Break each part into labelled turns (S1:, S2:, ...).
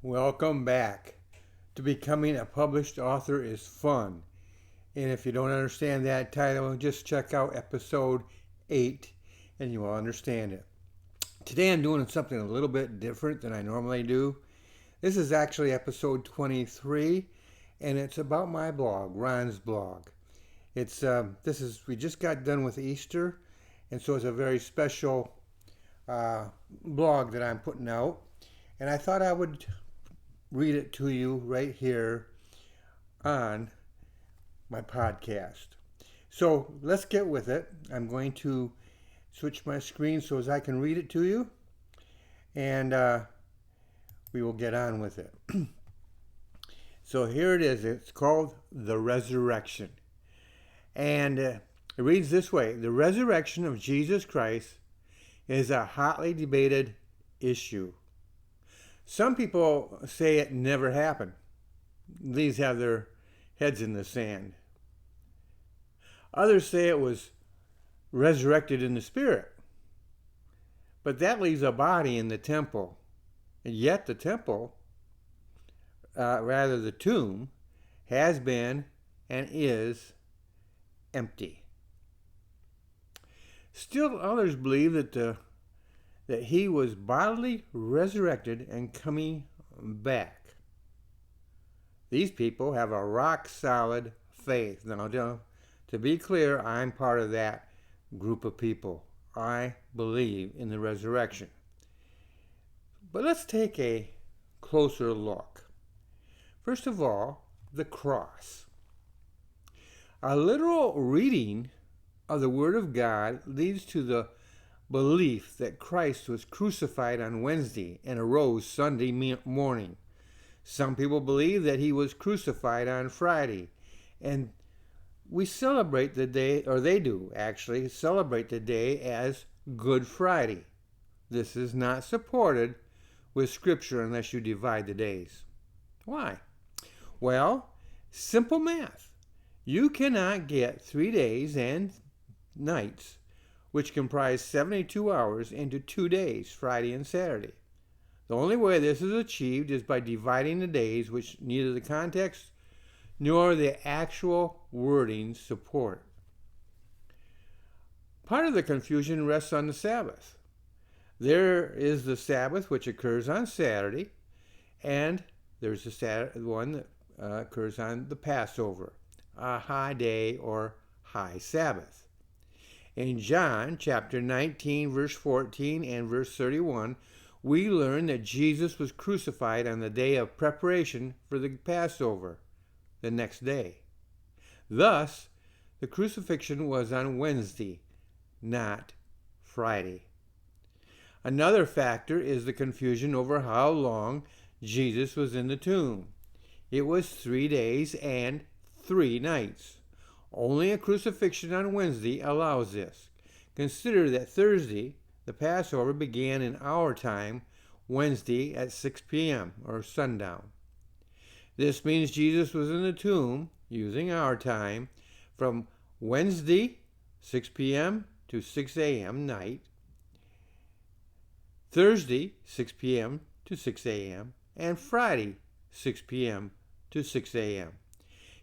S1: Welcome back. To becoming a published author is fun. And if you don't understand that title, just check out episode 8 and you will understand it. Today I'm doing something a little bit different than I normally do. This is actually episode 23 and it's about my blog, Ron's blog. We just got done with Easter, and so it's a very special blog that I'm putting out. And I thought I would read it to you right here on my podcast. So let's get with it. I'm going to switch my screen so as I can read it to you, and we will get on with it. So here it is. It's called The Resurrection. And it reads this way: the resurrection of Jesus Christ is a hotly debated issue. Some people say it never happened. These have their heads in the sand. Others say it was resurrected in the spirit. But that leaves a body in the temple. And yet the temple, the tomb, has been and is empty. Still others believe that he was bodily resurrected and coming back. These people have a rock solid faith. Now, to be clear, I'm part of that group of people. I believe in the resurrection. But let's take a closer look. First of all, the cross. A literal reading of the Word of God leads to the belief that Christ was crucified on Wednesday and arose Sunday morning. Some people believe that he was crucified on Friday, and we celebrate the day, or they do actually, celebrate the day as Good Friday. This is not supported with Scripture unless you divide the days. Why? Well, simple math. You cannot get 3 days and nights, which comprise 72 hours, into 2 days, Friday and Saturday. The only way this is achieved is by dividing the days, which neither the context nor the actual wording support. Part of the confusion rests on the Sabbath. There is the Sabbath, which occurs on Saturday, and there's the one that occurs on the Passover, a high day or high Sabbath. In John chapter 19, verse 14 and verse 31, we learn that Jesus was crucified on the day of preparation for the Passover, the next day. Thus, the crucifixion was on Wednesday, not Friday. Another factor is the confusion over how long Jesus was in the tomb. It was 3 days and 3 nights. Only a crucifixion on Wednesday allows this. Consider that Thursday, the Passover, began in our time, Wednesday at 6 p.m. or sundown. This means Jesus was in the tomb, using our time, from Wednesday, 6 p.m. to 6 a.m. night, Thursday, 6 p.m. to 6 a.m., and Friday, 6 p.m. to 6 a.m.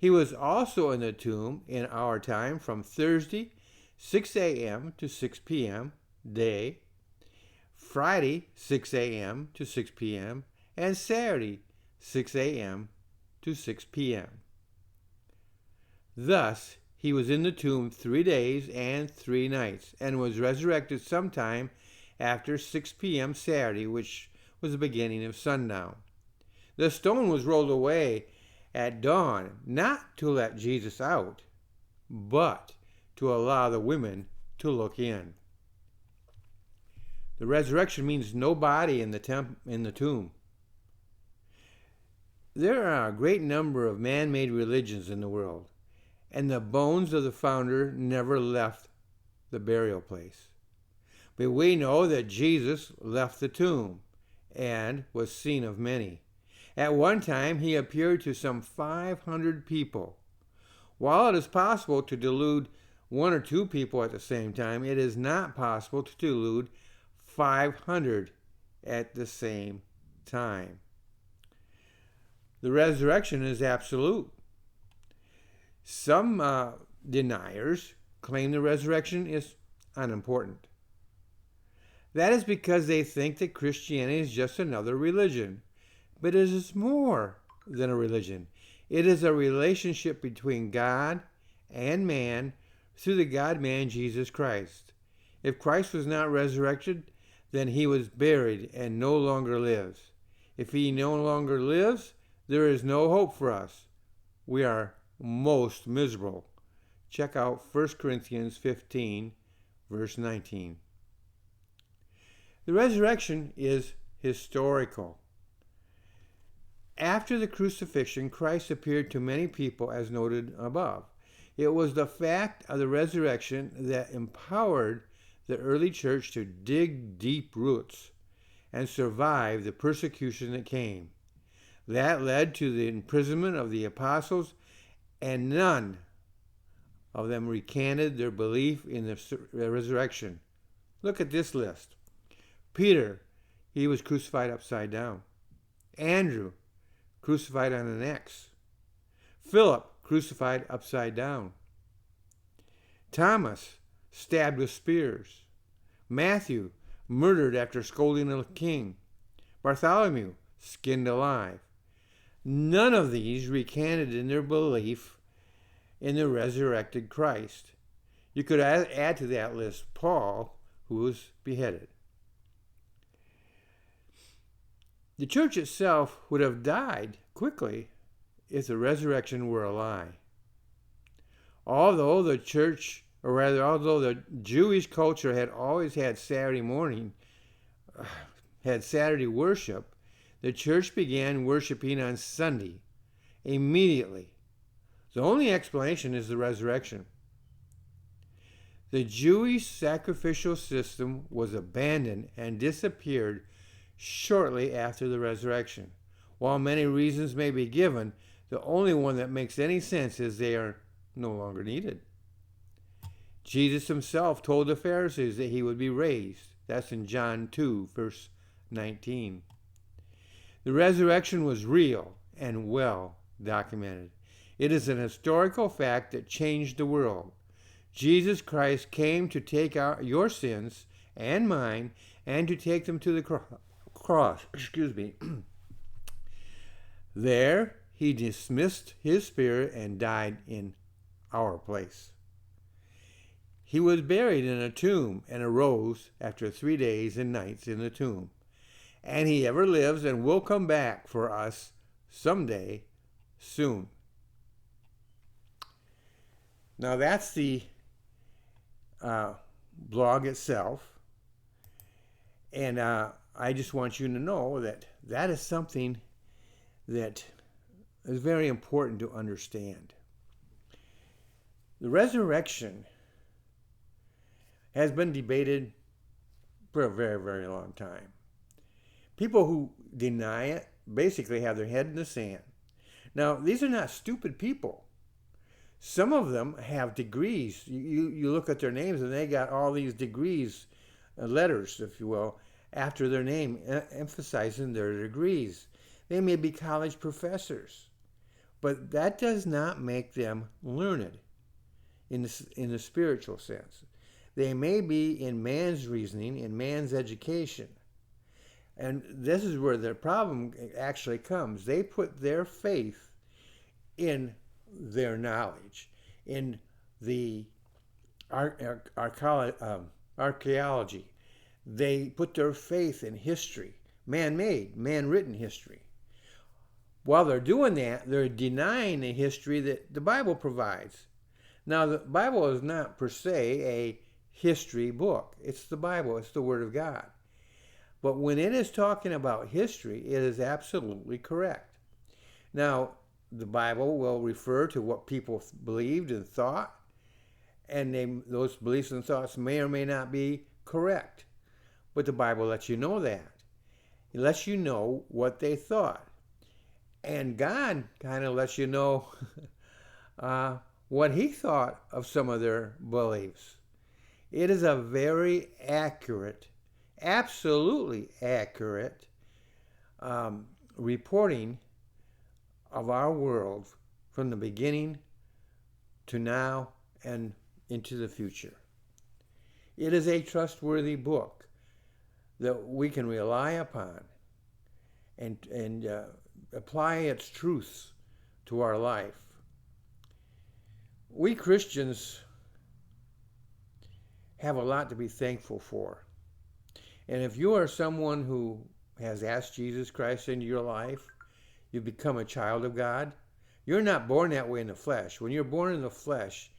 S1: He was also in the tomb in our time from Thursday, 6 a.m. to 6 p.m. day, Friday, 6 a.m. to 6 p.m., and Saturday, 6 a.m. to 6 p.m. Thus, he was in the tomb 3 days and 3 nights, and was resurrected sometime after 6 p.m. Saturday, which was the beginning of sundown. The stone was rolled away at dawn, not to let Jesus out, but to allow the women to look in. The resurrection means no body in the tomb. There are a great number of man-made religions in the world, and the bones of the founder never left the burial place. But we know that Jesus left the tomb and was seen of many. At one time, he appeared to some 500 people. While it is possible to delude 1 or 2 people at the same time, it is not possible to delude 500 at the same time. The resurrection is absolute. Some deniers claim the resurrection is unimportant. That is because they think that Christianity is just another religion. But it is more than a religion. It is a relationship between God and man through the God-man Jesus Christ. If Christ was not resurrected, then he was buried and no longer lives. If he no longer lives, there is no hope for us. We are most miserable. Check out 1 Corinthians 15, verse 19. The resurrection is historical. After the crucifixion, Christ appeared to many people as noted above. It was the fact of the resurrection that empowered the early church to dig deep roots and survive the persecution that came. That led to the imprisonment of the apostles, and none of them recanted their belief in the resurrection. Look at this list. Peter, he was crucified upside down. Andrew, crucified on an X. Philip, crucified upside down. Thomas, stabbed with spears. Matthew, murdered after scolding a king. Bartholomew, skinned alive. None of these recanted in their belief in the resurrected Christ. You could add to that list Paul, who was beheaded. The church itself would have died quickly if the resurrection were a lie. Although the Jewish culture had always had Saturday worship, the church began worshiping on Sunday immediately. The only explanation is the resurrection. The Jewish sacrificial system was abandoned and disappeared shortly after the resurrection. While many reasons may be given, the only one that makes any sense is they are no longer needed. Jesus himself told the Pharisees that he would be raised. That's in John 2, verse 19. The resurrection was real and well documented. It is an historical fact that changed the world. Jesus Christ came to take out your sins and mine and to take them to the cross. There, he dismissed his spirit and died in our place. He was buried in a tomb and arose after 3 days and nights in the tomb. And he ever lives and will come back for us someday soon. Now that's the blog itself. And I just want you to know that that is something that is very important to understand. The resurrection has been debated for a very, very long time. People who deny it basically have their head in the sand. Now, these are not stupid people. Some of them have degrees. You look at their names and they got all these degrees, letters, if you will, after their name, emphasizing their degrees. They may be college professors, but that does not make them learned in the spiritual sense. They may be in man's reasoning, in man's education. And this is where the problem actually comes. They put their faith in their knowledge, in the archaeology. They put their faith in history, man-made, man-written history. While they're doing that, they're denying the history that the Bible provides. Now, the Bible is not per se a history book. It's the Bible. It's the Word of God. But when it is talking about history, it is absolutely correct. Now, the Bible will refer to what people believed and thought, and those beliefs and thoughts may or may not be correct. But the Bible lets you know that. It lets you know what they thought. And God kind of lets you know what he thought of some of their beliefs. It is a very accurate, absolutely accurate reporting of our world from the beginning to now and into the future. It is a trustworthy book that we can rely upon and apply its truths to our life. We Christians have a lot to be thankful for. And if you are someone who has asked Jesus Christ into your life, you become a child of God. You're not born that way in the flesh. When you're born in the flesh,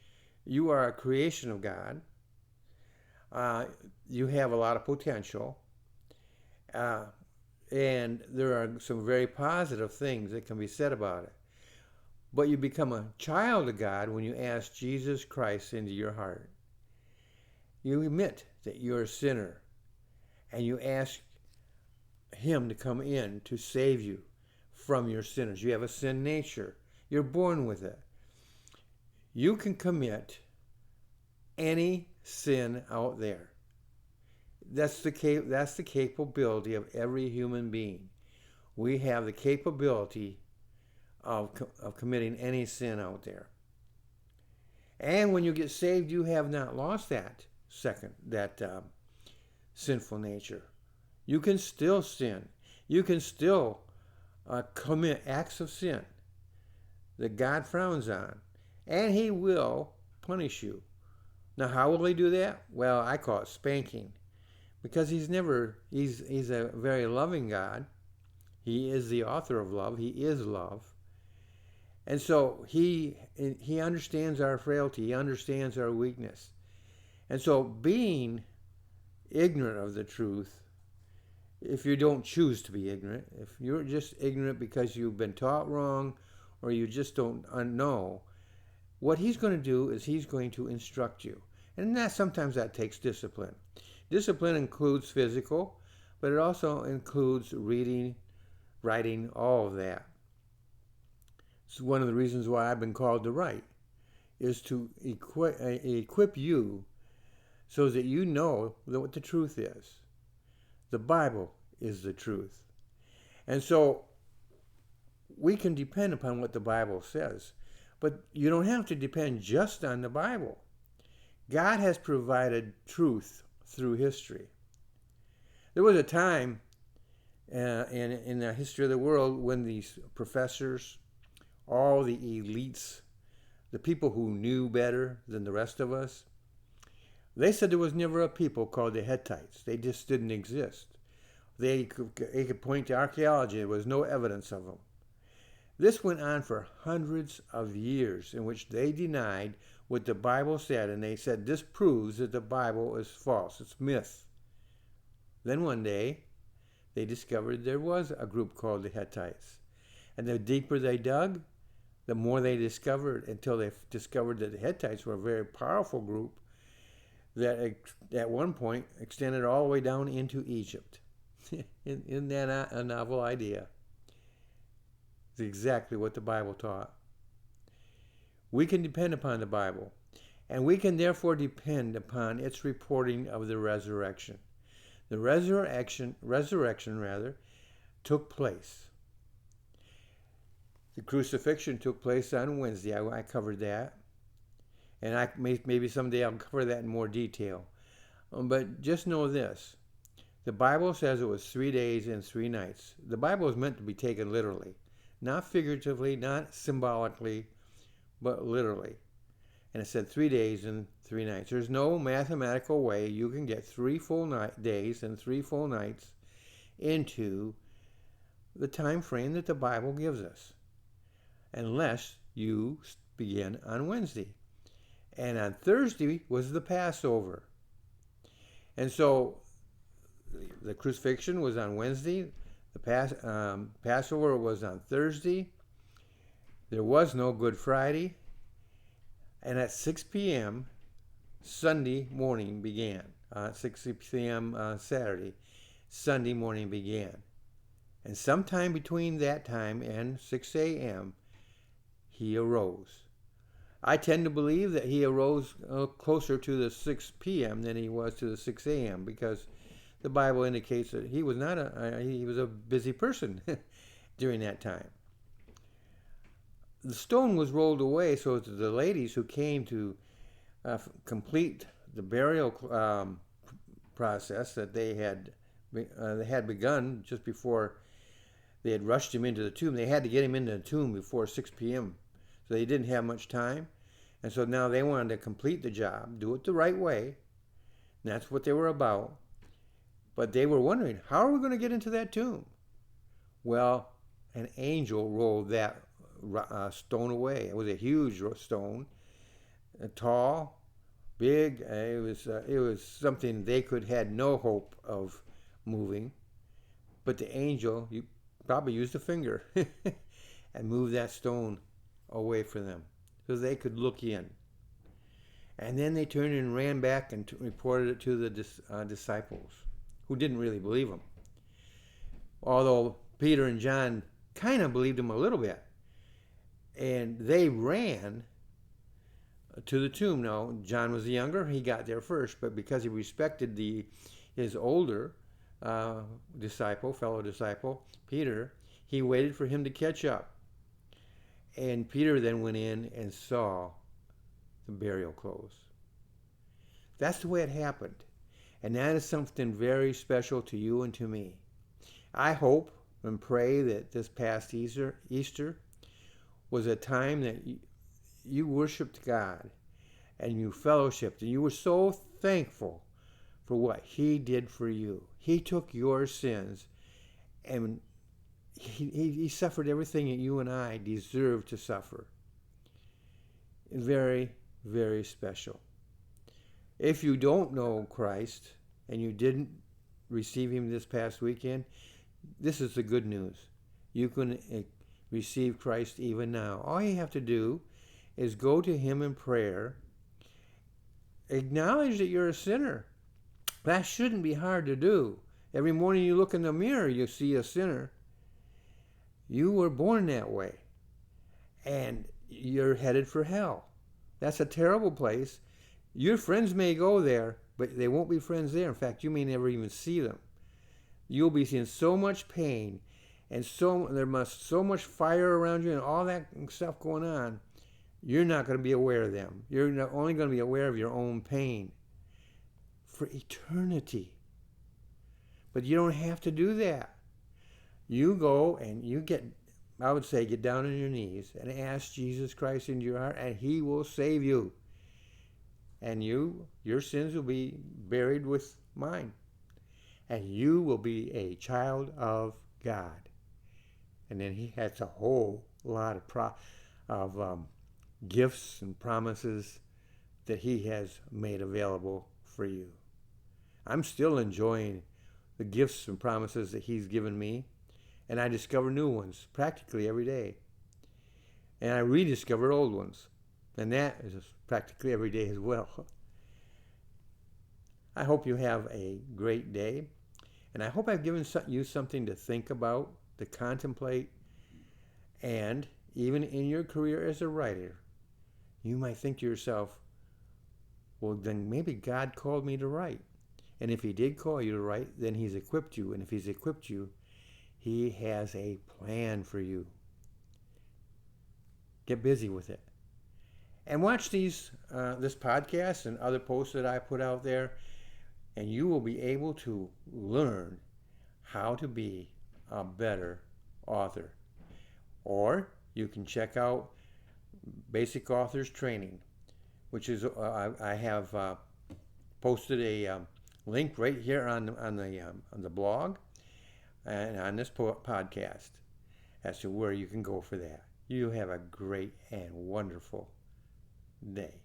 S1: you are a creation of God. You have a lot of potential. And there are some very positive things that can be said about it. But you become a child of God when you ask Jesus Christ into your heart. You admit that you're a sinner, and you ask Him to come in to save you from your sinners. You have a sin nature. You're born with it. You can commit any sin out there. That's the capability of every human being. We have the capability of committing any sin out there. And when you get saved, you have not lost that sinful nature. You can still sin. You can still commit acts of sin that God frowns on, and He will punish you. Now, how will He do that? Well, I call it spanking, because He's a very loving God. He is the author of love. He is love. And so He understands our frailty. He understands our weakness. And so being ignorant of the truth, if you don't choose to be ignorant, if you're just ignorant because you've been taught wrong or you just don't know, what He's going to do is He's going to instruct you. And sometimes that takes discipline. Discipline includes physical, but it also includes reading, writing, all of that. It's one of the reasons why I've been called to write, is to equip you so that you know what the truth is. The Bible is the truth. And so we can depend upon what the Bible says, but you don't have to depend just on the Bible. God has provided truth through history. There was a time in the history of the world when these professors, all the elites, the people who knew better than the rest of us, they said there was never a people called the Hittites. They just didn't exist. They could point to archaeology. There was no evidence of them. This went on for hundreds of years in which they denied what the Bible said, and they said this proves that the Bible is false. It's myth. Then one day, they discovered there was a group called the Hittites. And the deeper they dug, the more they discovered, until they discovered that the Hittites were a very powerful group that at one point extended all the way down into Egypt. Isn't that a novel idea? It's exactly what the Bible taught. We can depend upon the Bible, and we can therefore depend upon its reporting of the resurrection. The resurrection took place. The crucifixion took place on Wednesday. I covered that. And maybe someday I'll cover that in more detail. But just know this. The Bible says it was 3 days and 3 nights. The Bible is meant to be taken literally. Not figuratively, not symbolically, but literally. And it said 3 days and 3 nights. There's no mathematical way you can get 3 full days and 3 full nights into the time frame that the Bible gives us, unless you begin on Wednesday. And on Thursday was the Passover. And so the crucifixion was on Wednesday. The Passover was on Thursday. There was no Good Friday. And at 6 p.m., Sunday morning began. At 6 p.m. Saturday, Sunday morning began. And sometime between that time and 6 a.m., He arose. I tend to believe that He arose closer to the 6 p.m. than He was to the 6 a.m. because the Bible indicates that He was he was a busy person during that time. the stone was rolled away so that the ladies who came to complete the burial process that they had begun just before they had rushed him into the tomb. They had to get him into the tomb before 6 p.m. So they didn't have much time. And so now they wanted to complete the job, do it the right way. And that's what they were about. But they were wondering, how are we going to get into that tomb? Well, an angel rolled that stone away. It was a huge stone, tall, big. It was something they had no hope of moving. But the angel probably used a finger and moved that stone away from them so they could look in. And then they turned and ran back and reported it to the disciples, who didn't really believe him. Although Peter and John kind of believed him a little bit. And they ran to the tomb. Now, John was the younger. He got there first. But because he respected his older fellow disciple, Peter, he waited for him to catch up. And Peter then went in and saw the burial clothes. That's the way it happened. And that is something very special to you and to me. I hope and pray that this past Easter was a time that you worshiped God and you fellowshiped and you were so thankful for what He did for you. He took your sins and he suffered everything that you and I deserve to suffer. Very, very special. If you don't know Christ and you didn't receive Him this past weekend, this is the good news. You can receive Christ even now. All you have to do is go to Him in prayer. Acknowledge that you're a sinner. That shouldn't be hard to do. Every morning you look in the mirror, you see a sinner. You were born that way. And you're headed for hell. That's a terrible place. Your friends may go there, but they won't be friends there. In fact, you may never even see them. You'll be seeing so much pain, and there must so much fire around you and all that stuff going on. You're not going to be aware of them. You're only going to be aware of your own pain for eternity. But you don't have to do that. You go and get down on your knees and ask Jesus Christ into your heart, and He will save you. And your sins will be buried with mine. And you will be a child of God. And then He has a whole lot of gifts and promises that He has made available for you. I'm still enjoying the gifts and promises that He's given me. And I discover new ones practically every day. And I rediscover old ones. And that is practically every day as well. I hope you have a great day. And I hope I've given you something to think about, to contemplate. And even in your career as a writer, you might think to yourself, well, then maybe God called me to write. And if He did call you to write, then He's equipped you. And if He's equipped you, He has a plan for you. Get busy with it. And watch this podcast and other posts that I put out there, and you will be able to learn how to be a better author. Or you can check out Basic Authors Training, which is I have posted a link right here on the blog and on this podcast as to where you can go for that. You have a great and wonderful day.